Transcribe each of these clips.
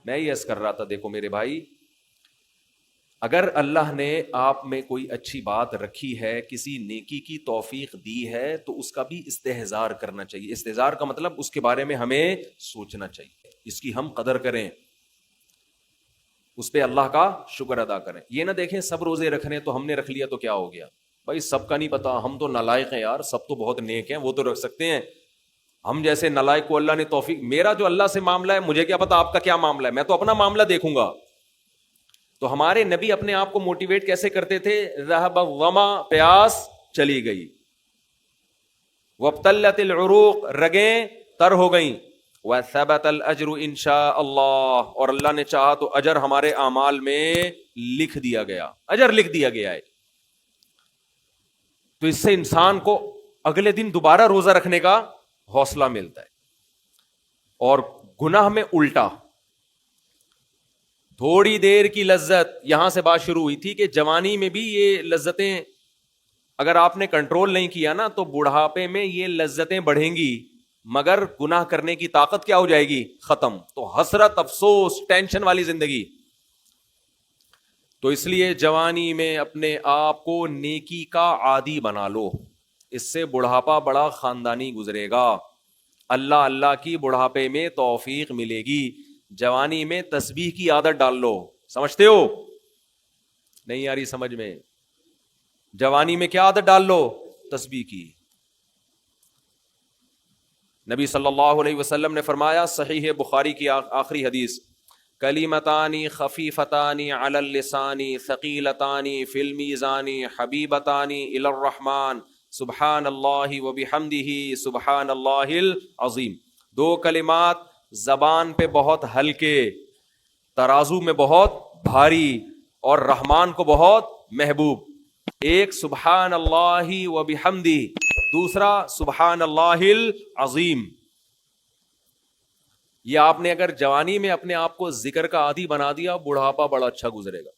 میں یہ عرض کر رہا تھا، دیکھو میرے بھائی، اگر اللہ نے آپ میں کوئی اچھی بات رکھی ہے، کسی نیکی کی توفیق دی ہے، تو اس کا بھی استحضار کرنا چاہیے۔ استحضار کا مطلب اس کے بارے میں ہمیں سوچنا چاہیے، اس کی ہم قدر کریں، اس پہ اللہ کا شکر ادا کریں۔ یہ نہ دیکھیں سب روزے رکھنے تو ہم نے رکھ لیا تو کیا ہو گیا، بھائی سب کا نہیں پتا، ہم تو نالائق ہیں یار، سب تو بہت نیک ہیں، وہ تو رکھ سکتے ہیں، ہم جیسے نالائق کو اللہ نے توفیق، میرا جو اللہ سے معاملہ ہے مجھے کیا پتا آپ کا کیا معاملہ ہے، میں تو اپنا معاملہ دیکھوں گا۔ تو ہمارے نبی اپنے آپ کو موٹیویٹ کیسے کرتے تھے؟ ذهب الظما، پیاس چلی گئی، وابتلت العروق، رگیں تر ہو گئیں، وثبت الاجر ان شاء اللہ، اور اللہ نے چاہا تو اجر ہمارے اعمال میں لکھ دیا گیا، اجر لکھ دیا گیا ہے۔ تو اس سے انسان کو اگلے دن دوبارہ روزہ رکھنے کا حوصلہ ملتا ہے۔ اور گناہ میں الٹا، تھوڑی دیر کی لذت، یہاں سے بات شروع ہوئی تھی کہ جوانی میں بھی یہ لذتیں اگر آپ نے کنٹرول نہیں کیا نا تو بڑھاپے میں یہ لذتیں بڑھیں گی، مگر گناہ کرنے کی طاقت کیا ہو جائے گی؟ ختم۔ تو حسرت، افسوس، ٹینشن والی زندگی۔ تو اس لیے جوانی میں اپنے آپ کو نیکی کا عادی بنا لو، اس سے بڑھاپا بڑا خاندانی گزرے گا، اللہ اللہ کی بڑھاپے میں توفیق ملے گی۔ جوانی میں تسبیح کی عادت ڈال لو، سمجھتے ہو؟ نہیں یاری سمجھ میں؟ جوانی میں کیا عادت ڈال لو؟ تسبیح کی۔ نبی صلی اللہ علیہ وسلم نے فرمایا، صحیح بخاری کی آخری حدیث، کلیمتانی خفیفتانی علی اللسان ثقیلتانی فی المیزان حبیبتانی الی الرحمن سبحان اللہ وبحمدہ سبحان اللہ العظیم۔ دو کلمات زبان پہ بہت ہلکے، ترازو میں بہت بھاری، اور رحمان کو بہت محبوب۔ ایک سبحان اللہ وبحمدہ، دوسرا سبحان اللہ العظیم۔ یہ آپ نے اگر جوانی میں اپنے آپ کو ذکر کا عادی بنا دیا، بڑھاپا بڑا اچھا گزرے گا۔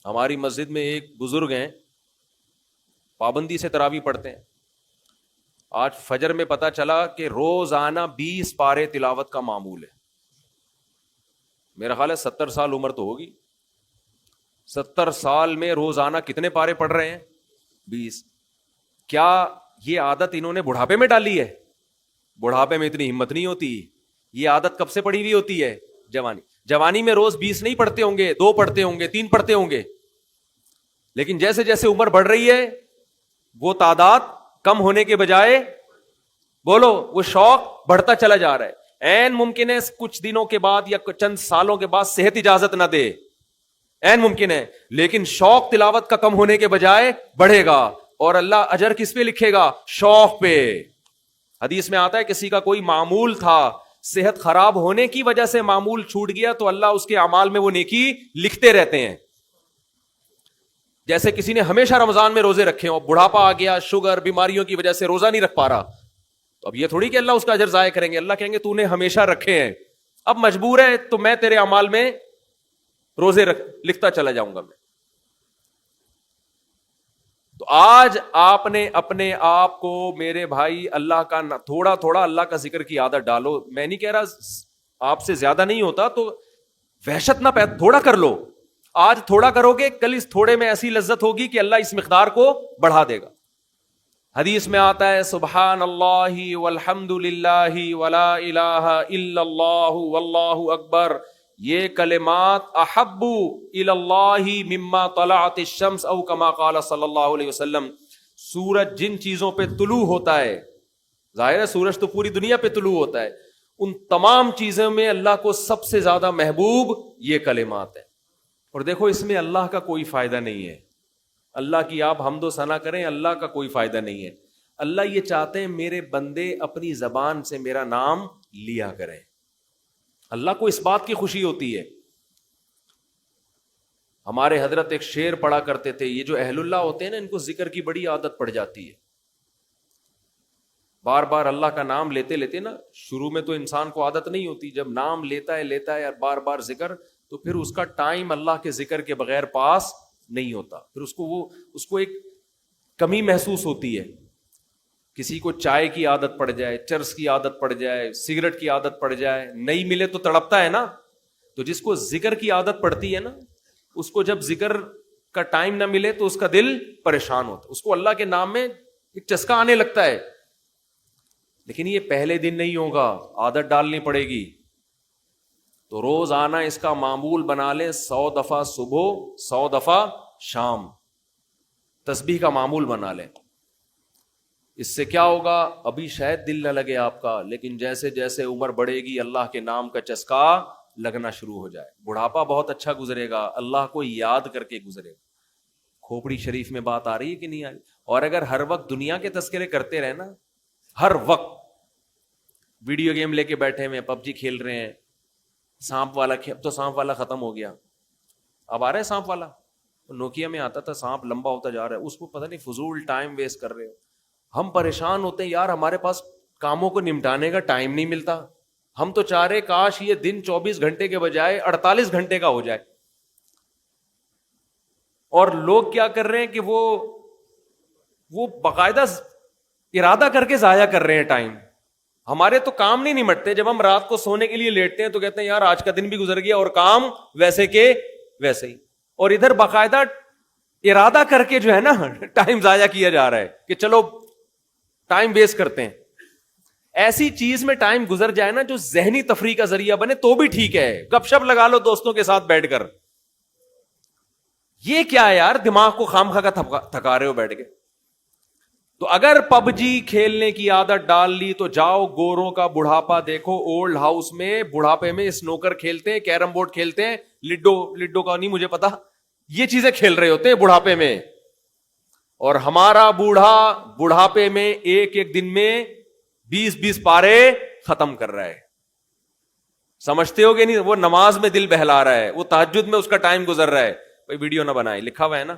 ہماری مسجد میں ایک بزرگ ہیں، پابندی سے تراویح پڑھتے ہیں، آج فجر میں پتا چلا کہ روزانہ 20 پارے تلاوت کا معمول ہے۔ میرا خیال ہے 70 سال عمر تو ہوگی، 70 سال میں روزانہ کتنے پارے پڑھ رہے ہیں؟ 20۔ کیا یہ عادت انہوں نے بڑھاپے میں ڈالی ہے؟ بڑھاپے میں اتنی ہمت نہیں ہوتی، یہ عادت کب سے پڑی ہوئی ہوتی ہے؟ جوانی میں روز 20 نہیں پڑھتے ہوں گے، 2 پڑھتے ہوں گے، 3 پڑھتے ہوں گے، لیکن جیسے جیسے عمر بڑھ رہی ہے وہ تعداد کم ہونے کے بجائے، بولو، وہ شوق بڑھتا چلا جا رہا ہے۔ عین ممکن ہے کچھ دنوں کے بعد یا چند سالوں کے بعد صحت اجازت نہ دے، عین ممکن ہے، لیکن شوق تلاوت کا کم ہونے کے بجائے بڑھے گا، اور اللہ اجر کس پہ لکھے گا؟ شوق پہ۔ حدیث میں آتا ہے کسی کا کوئی معمول تھا، صحت خراب ہونے کی وجہ سے معمول چھوٹ گیا تو اللہ اس کے اعمال میں وہ نیکی لکھتے رہتے ہیں۔ جیسے کسی نے ہمیشہ رمضان میں روزے رکھے ہوں، بڑھاپا آ گیا، شوگر، بیماریوں کی وجہ سے روزہ نہیں رکھ پا رہا، تو اب یہ تھوڑی کہ اللہ اس کا اجر ضائع کریں گے، اللہ کہیں گے تو نے ہمیشہ رکھے ہیں، اب مجبور ہے تو میں تیرے اعمال میں روزے لکھتا چلا جاؤں گا میں۔ تو آج آپ نے اپنے آپ کو، میرے بھائی، اللہ کا تھوڑا تھوڑا اللہ کا ذکر کی عادت ڈالو۔ میں نہیں کہہ رہا آپ سے زیادہ نہیں ہوتا تو وحشت نہ پیدا، تھوڑا کر لو، آج تھوڑا کرو گے، کل اس تھوڑے میں ایسی لذت ہوگی کہ اللہ اس مقدار کو بڑھا دے گا۔ حدیث میں آتا ہے سبحان اللہ والحمد للہ ولا الہ الا اللہ واللہ اکبر، یہ کلمات احب الی اللہ مما طلعت الشمس او کما قال صلی اللہ علیہ وسلم۔ سورج جن چیزوں پہ طلوع ہوتا ہے، ظاہر ہے سورج تو پوری دنیا پہ طلوع ہوتا ہے، ان تمام چیزوں میں اللہ کو سب سے زیادہ محبوب یہ کلمات ہیں۔ اور دیکھو اس میں اللہ کا کوئی فائدہ نہیں ہے، اللہ کی آپ حمد و ثنا کریں، اللہ کا کوئی فائدہ نہیں ہے۔ اللہ یہ چاہتے ہیں میرے بندے اپنی زبان سے میرا نام لیا کریں، اللہ کو اس بات کی خوشی ہوتی ہے۔ ہمارے حضرت ایک شعر پڑھا کرتے تھے، یہ جو اہل اللہ ہوتے ہیں نا، ان کو ذکر کی بڑی عادت پڑ جاتی ہے، بار بار اللہ کا نام لیتے لیتے نا، شروع میں تو انسان کو عادت نہیں ہوتی، جب نام لیتا ہے اور بار بار ذکر، تو پھر اس کا ٹائم اللہ کے ذکر کے بغیر پاس نہیں ہوتا، پھر اس کو ایک کمی محسوس ہوتی ہے۔ کسی کو چائے کی عادت پڑ جائے، چرس کی عادت پڑ جائے، سگریٹ کی عادت پڑ جائے، نہیں ملے تو تڑپتا ہے نا، تو جس کو ذکر کی عادت پڑتی ہے نا، اس کو جب ذکر کا ٹائم نہ ملے تو اس کا دل پریشان ہوتا ہے، اس کو اللہ کے نام میں ایک چسکا آنے لگتا ہے. لیکن یہ پہلے دن نہیں ہوگا، عادت ڈالنی پڑے گی. تو روز آنا اس کا معمول بنا لیں، 100 دفعہ صبح 100 دفعہ شام تسبیح کا معمول بنا لیں. اس سے کیا ہوگا؟ ابھی شاید دل نہ لگے آپ کا، لیکن جیسے جیسے عمر بڑھے گی اللہ کے نام کا چسکا لگنا شروع ہو جائے. بڑھاپا بہت اچھا گزرے گا، اللہ کو یاد کر کے گزرے گا. کھوپڑی شریف میں بات آ رہی ہے کہ نہیں آ رہی؟ اور اگر ہر وقت دنیا کے تذکرے کرتے رہے نا، ہر وقت ویڈیو گیم لے کے بیٹھے ہوئے پب جی کھیل رہے ہیں، سانپ والا تو سانپ والا ختم ہو گیا، اب آ رہا ہے سانپ والا. نوکیا میں آتا تھا، سانپ لمبا ہوتا جا رہا ہے، اس کو پتہ نہیں فضول ٹائم ویسٹ کر رہے ہو. ہم پریشان ہوتے ہیں یار، ہمارے پاس کاموں کو نمٹانے کا ٹائم نہیں ملتا. ہم تو چاہ رہے کاش یہ دن 24 گھنٹے کے بجائے 48 گھنٹے کا ہو جائے. اور لوگ کیا کر رہے ہیں کہ وہ باقاعدہ ارادہ کر کے ضائع کر رہے ہیں ٹائم. ہمارے تو کام نہیں نمٹتے. جب ہم رات کو سونے کے لیے لیٹتے ہیں تو کہتے ہیں یار آج کا دن بھی گزر گیا اور کام ویسے کے ویسے ہی. اور ادھر باقاعدہ ارادہ کر کے جو ہے نا ٹائم ضائع کیا جا رہا ہے کہ چلو ٹائم ویسٹ کرتے ہیں. ایسی چیز میں ٹائم گزر جائے نا جو ذہنی تفریح کا ذریعہ بنے تو بھی ٹھیک ہے. گپ شپ لگا لو دوستوں کے ساتھ بیٹھ کر. یہ کیا ہے یار، دماغ کو خامخواہ کا تھکا رہے ہو بیٹھ کے. تو اگر پب جی کھیلنے کی عادت ڈال لی تو جاؤ گوروں کا بڑھاپا دیکھو. اولڈ ہاؤس میں بڑھاپے میں اسنوکر کھیلتے ہیں، کیرم بورڈ کھیلتے ہیں، لڈو کا نہیں مجھے پتا، یہ چیزیں کھیل رہے ہوتے ہیں بڑھاپے میں. اور ہمارا بوڑھا بڑھاپے میں ایک ایک دن میں 20 پارے ختم کر رہا ہے. سمجھتے ہو کہ نہیں؟ وہ نماز میں دل بہلا رہا ہے، وہ تہجد میں اس کا ٹائم گزر رہا ہے. کوئی ویڈیو نہ بنائے، لکھا ہوا ہے نا.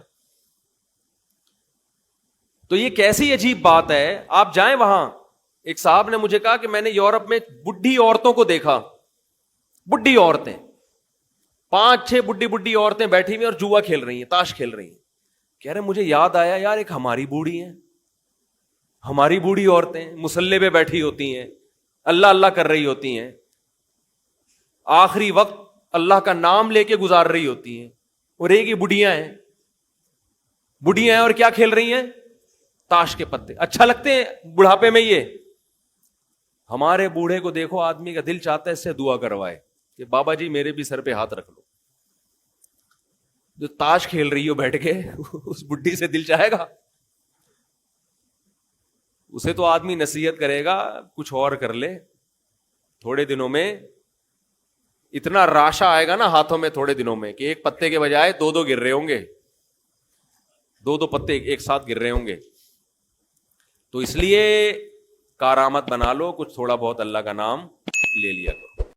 تو یہ کیسی عجیب بات ہے. آپ جائیں وہاں، ایک صاحب نے مجھے کہا کہ میں نے یورپ میں بڈھی عورتوں کو دیکھا، بڈھی عورتیں 5-6 بڈھی عورتیں بیٹھی ہوئی اور جوا کھیل رہی ہیں، تاش کھیل رہی ہیں. کہہ رہے مجھے یاد آیا یار ایک ہماری بوڑھی ہیں، ہماری بوڑھی عورتیں مصلے پہ بیٹھی ہوتی ہیں، اللہ اللہ کر رہی ہوتی ہیں، آخری وقت اللہ کا نام لے کے گزار رہی ہوتی ہیں. اور ایک ہی بڑھیاں ہیں اور کیا کھیل رہی ہیں؟ تاش کے پتے. اچھا لگتے ہیں بڑھاپے میں یہ. ہمارے بوڑھے کو دیکھو، آدمی کا دل چاہتا ہے اس سے دعا کروائے کہ بابا جی میرے بھی سر پہ ہاتھ رکھ لو. جو تاش کھیل رہی ہو بیٹھ کے اس بڈھی سے دل چاہے گا؟ اسے تو آدمی نصیحت کرے گا کچھ اور کر لے. تھوڑے دنوں میں اتنا راشا آئے گا نا ہاتھوں میں تھوڑے دنوں میں کہ ایک پتے کے بجائے 2 گر رہے ہوں گے، 2 پتے ایک ساتھ گر رہے ہوں گے. تو اس لیے کارآمد بنا لو، کچھ تھوڑا بہت اللہ کا نام لے لیا کرو.